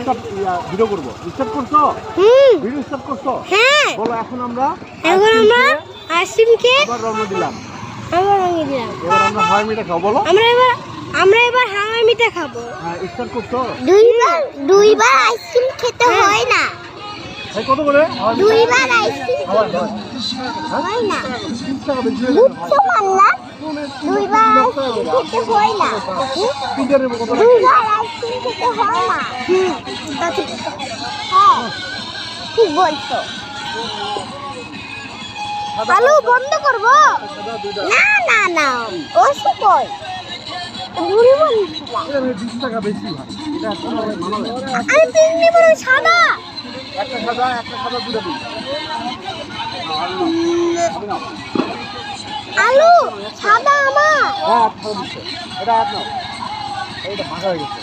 একটা ভিডিও করব। স্টার্ট করছো? ভিডিও স্টার্ট করছো? হ্যাঁ। বলো এখন আমরা আইসক্রিম খেয়ে আবার রওনা দিলাম। এবার আমরা হাওয়াই মিঠাই খাবো। বলো আমরা এবার হাওয়াই মিঠাই খাবো। হ্যাঁ, স্টার্ট করছো? দুইবার আইসক্রিম খেতে হয় না। এই কত করে? দুইবার আইসক্রিম হয় না। বুঝছো মাল্লা? দুইবার আইসক্রিম খেতে হয় না। দুইবার আইসক্রিম খেতে হয় না। হ্যাঁ, ঠিক বলছো। আলু বন্ধ করবো? না না না, ওসব কই ঘুরি বলছিলাম। 20 টাকা বেশি হয়। এটা এখন অনেক ভালো লাগে। আমি পিঙ্কি বড় সাদা। একটা সাদা দুটো দিন। আলু সাদা আমার। হ্যাঁ, এটা আপনার। এইটা ভাঙা হয়ে গেছে।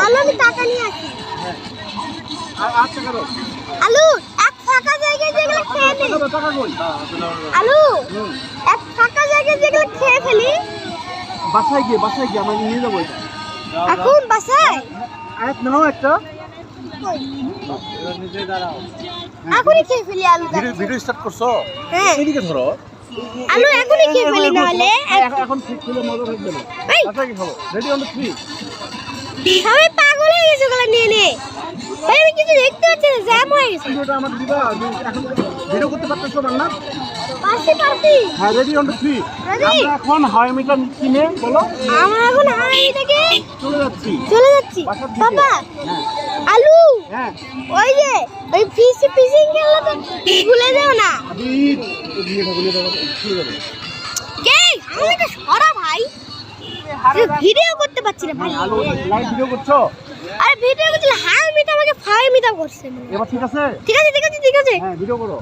আলু আমি টাকা নিয়ে আসি। হ্যাঁ। আর 8 টাকা দাও। আলু এক ফাঁকা জায়গায় যেগুলো খেয়ে ফেলি। টাকা কই? আলু এক ফাঁকা জায়গায় যেগুলো খেয়ে ফেলি। বাসায় গিয়ে আমরা নিয়ে যাবো এটা। এখন বাসায় আরেক নাও একটা। এখনই খেয়ে ফেলি আলু। ভিডিও স্টার্ট করছো? হ্যাঁ। এদিকে ধরো। আলু এখনই খেয়ে ফেলি, না হলে এখন ঠিক ছিল, মজা থাকবে না। বাসায় কি খাবো? Ready on 3। সবাই পাগল হয়ে গেছে ওগুলো নিয়ে নিয়ে। ভাই আমি কিছু দেখতে পাচ্ছি না, জ্যাম হয়ে গেছে। ভিডিওটা আমার দিবা। এখন ভিডিও করতে পারতেছো না? পারছি। হ্যাঁ, রেডি অন 3। Ready? আমরা এখন হাওয়াই মিঠাই কিনে বলো আমরা এখন হাওয়াই থেকে চলে যাচ্ছি। বাসার দিকে। বাবা হ্যাঁ আলু হ্যাঁ। ওই যে ওই ফিশিং খেলাতে ভুলে যাও না। কে আমি তো সরা ভাই, ভিডিও করতে পারছি না ভাই। আলু লাইভ ভিডিও করছো? আরে ভিডিও করতে হাওয়াই মিটা আমাকে ফাওয়াই মিটা করছে। এবার ঠিক আছে? ঠিক আছে। হ্যাঁ, ভিডিও করো।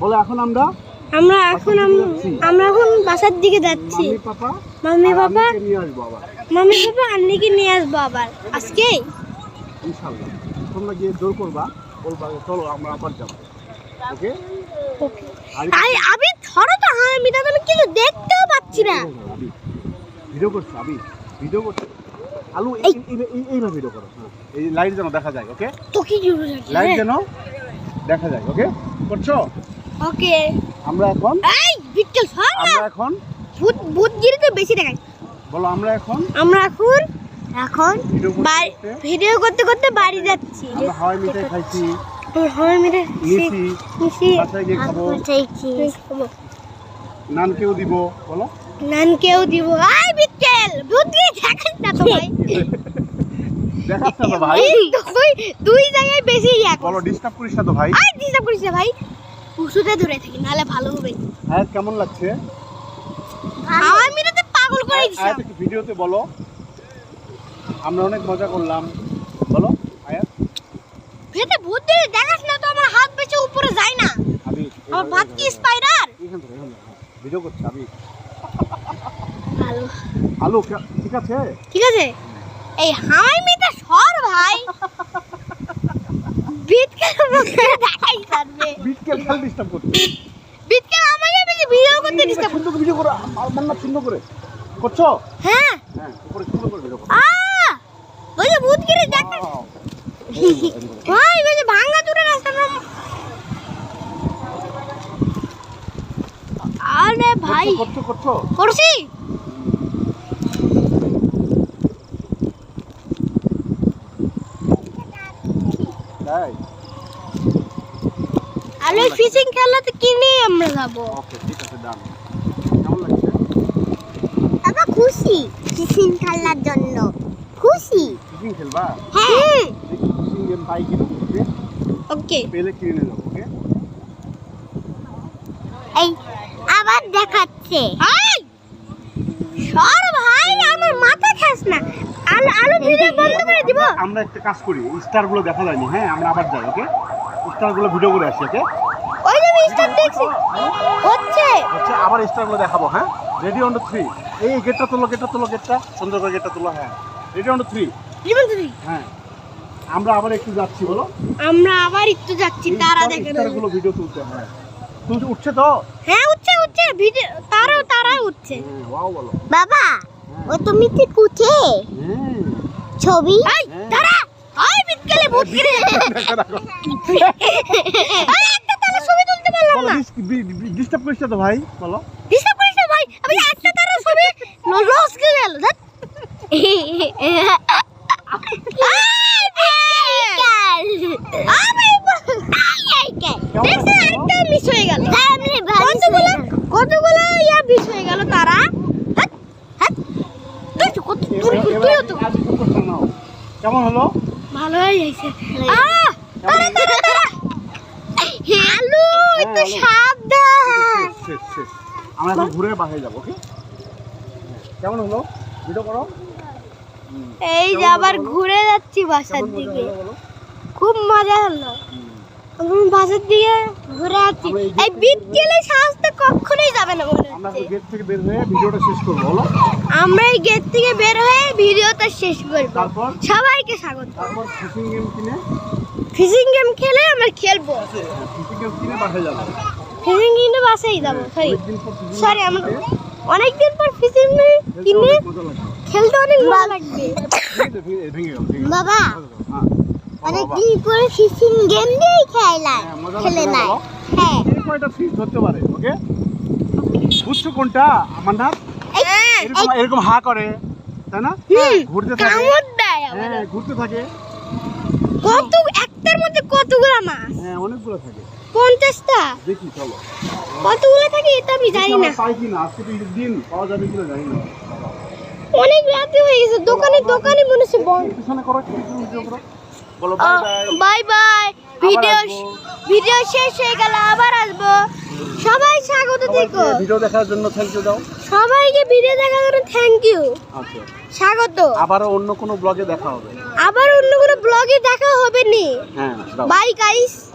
বলো এখন আমরা এখন বাসার দিকে যাচ্ছি। মাম্মি পাপা মাম্মি পাপা নিয়ে আসবো আবার আন্নিকে নিয়ে আসবো আবার আজকে ইনশাআল্লাহ। তোমরা গিয়ে জোর করবা, বলবা চলো আমরা আবার যাবো। ওকে? আমি ধরো তো হাওয়াই মিটা তো আমি কিছু দেখতেও পাচ্ছি না। ভিডিও করছো? ভিডিও করছো? আলু এইভাবে ভিডিও করো। হ্যাঁ, এই লাইট যেন দেখা যায়। ওকে? তো কি লাইট যেন দেখা যায়। ওকে? করছো? ওকে। আমরা এখন ভূতগিরিতে বেশি দেখায়। বলো আমরা এখন ভিডিও করতে করতে বাড়ি যাচ্ছি। আমরা হাওয়াই মিঠাই খাইছি, হাওয়াই মিঠাই নিছি, বাসায় গিয়ে খাবো, নানকেও দিব। বলো নানকেও দিব। আই বিকেল ভূতগিরি দেখাস না তো ভাই। দেখাচ্ছ তো ভাই। দুই জায়গায় বেশি বলো ডিস্টার্ব করিস না তো ভাই। ডিস্টার্ব করিস না ভাই, ওষুধে ধরে থাকি নাহলে ভালো হবে। হ্যাঁ, কেমন লাগছে? হাওয়াই মিঠাইতে পাগল করে দিছ। আয়াত একটু ভিডিওতে বলো আমরা অনেক মজা করলাম। বলো আয়াত। ভিডিওতে ভূতগিরি দেখাস না তো আমার হাত বেঁচে উপরে যায় না। আমার ভাত কি স্পাইডার? ভিডিও করছে আমি। আলু ঠিক আছে? এই হাওয়াই মিঠাই সর ভাই। বিটকেল মুখে দেখাই করবে। বিটকেল খালি ডিস্টার্ব করছে। বিটকেল আমাকে বেশি ভিডিও করতে ডিস্টার্ব সুন্দর করে ভিডিও করো। মান্না সুন্দর করে করছো? হ্যাঁ উপরে সুন্দর করে ভিডিও করো। ওই যে ভূতগিরি দেখ ভাই, ওই যে ভাঙা চুরে রাস্তা না। আরে ভাই করছি। আরে ফিশিং খেলাতে কিনে আমরা যাবো। ওকে, ঠিক আছে, ডান। কেমন লাগছে? বাবা খুশি ফিশিং খেলার জন্য। খুশি ফিশিং খেলবা? হ্যাঁ। ফিশিং গেম পাই কিনা? ওকে, পেলে কিনে নেবো। ওকে? এই আবার দেখাচ্ছে। সর ভাই, আমার মাথা খাস না। আলু ভিডিও বন্ধ করে দিব। আমরা একটা কাজ করি, স্টার গুলো দেখা যায়নি। হ্যাঁ, আমরা আবার যাই। ওকে? স্টার গুলো ভিডিও করে আসি। ওকে? ওই যে স্টার দেখছি হচ্ছে আবার স্টার গুলো দেখাবো। হ্যাঁ, রেডি অন 3। এই গেটটা তোলো, সুন্দর করে গেটটা তোলো। হ্যাঁ, রেডি অন 3। হ্যাঁ, আমরা আবার একটু যাচ্ছি। বলো তারা দেখেন স্টার গুলো ভিডিও তুলতে। হ্যাঁ, তুমি উঠছে তো? হ্যাঁ উঠছে ভিডিও তারা উঠছে। ওয়াও, বলো বাবা ও তুমি ঠিক উঠে। ছবি দাঁড়া আই বিটকেলে ভূত গিরে আরে একটা তারা ছবি তুলতে পারলাম বলো না ডিস্টার্ব করিস না তো ভাই বলো ডিস্টার্ব করিস না ভাই আমি একটা তারা ছবি লস কে গেল ধ্যাৎ। দেখছেন একটা মিস হয়ে গেল কতগুলো ইয়া মিস হয়ে গেল তারা ধ্যাৎ, ধ্যাৎ। তুই তো কত দূর তুইও তো আজ একটু প্রশ্ন নাও। কেমন হলো ভালো হয়ে গেছে তারা তারা তারা হ্যালো একটু সাবধান শেষ শেষ আমরা এখন ঘুরে বাসায় যাবো ওকে কেমন হলো ভিডিও করো এই যে আবার ঘুরে যাচ্ছি বাসার কেমন মজা দিকে হলো বলো খুব মজা হলো আমি বাসার দিকে ঘুরে যাচ্ছি আমরা এই বিটকেলে সাহসটা কখনোই যাবে না মনে আমরা হচ্ছে গেট থেকে বের হয়ে ভিডিওটা শেষ করবো বলো আমরা এই গেট থেকে বের হয়ে ভিডিওটা শেষ করব তারপর সবাইকে স্বাগত তারপর ফিশিং গেম কিনে ফিশিং গেম খেলে আমরা খেলবো ফিশিং গেম কিনে বাসায় যাবো ফিশিং গেমে বাসায় যাবো সরি অনেকদিন পর fishing সরি game আমরা খেলতে অনেকদিন পর ফিশিং খেলতে কিনে অনেক মজা লাগে। খেলতে অনেক ভালো লাগবে ভেঙে গেল বাবা হ্যাঁ অনেকদিন পরে ফিশিং গেম দিয়ে খেলা হ্যাঁ, মজা খেলে লাগছে না নাই বলো? হ্যাঁ কে কয়টা ফিশ ধরতে পারে ওকে বুঝছো কোনটা আমার না হ্যাঁ এরকম এরকম হা করে তাই না ঘুরতে থাকে কামড় দেয় আবার হ্যাঁ ঘুরতে থাকে কত একটার মধ্যে কতগুলো মাছ হ্যাঁ অনেকগুলো থাকে 50টা দেখি চলো কতগুলো থাকে এটা আমি জানি না পাই কিনা আজকে তো ঈদের দিন পাওয়া যাবে কিনা জানি না অনেক রাতে হয়ে গেছে দোকানে মনে হচ্ছে বন্ধ পিছনে করো একটু পিছনে ভিডিও করো বলো bye bye bye bye video আসবো। ভিডিও শেষ হয়ে গেল আবার আসবো সবাই স্বাগত থেকো ভিডিও দেখার জন্য থ্যাংক ইউ দাও সবাইকে ভিডিও দেখার জন্য থ্যাংক ইউ আচ্ছা স্বাগত আবারও অন্য কোনো ব্লগে দেখা হবে আবার অন্য কোনো ব্লগে দেখা হবে নি হ্যাঁ দাও বাই গাইস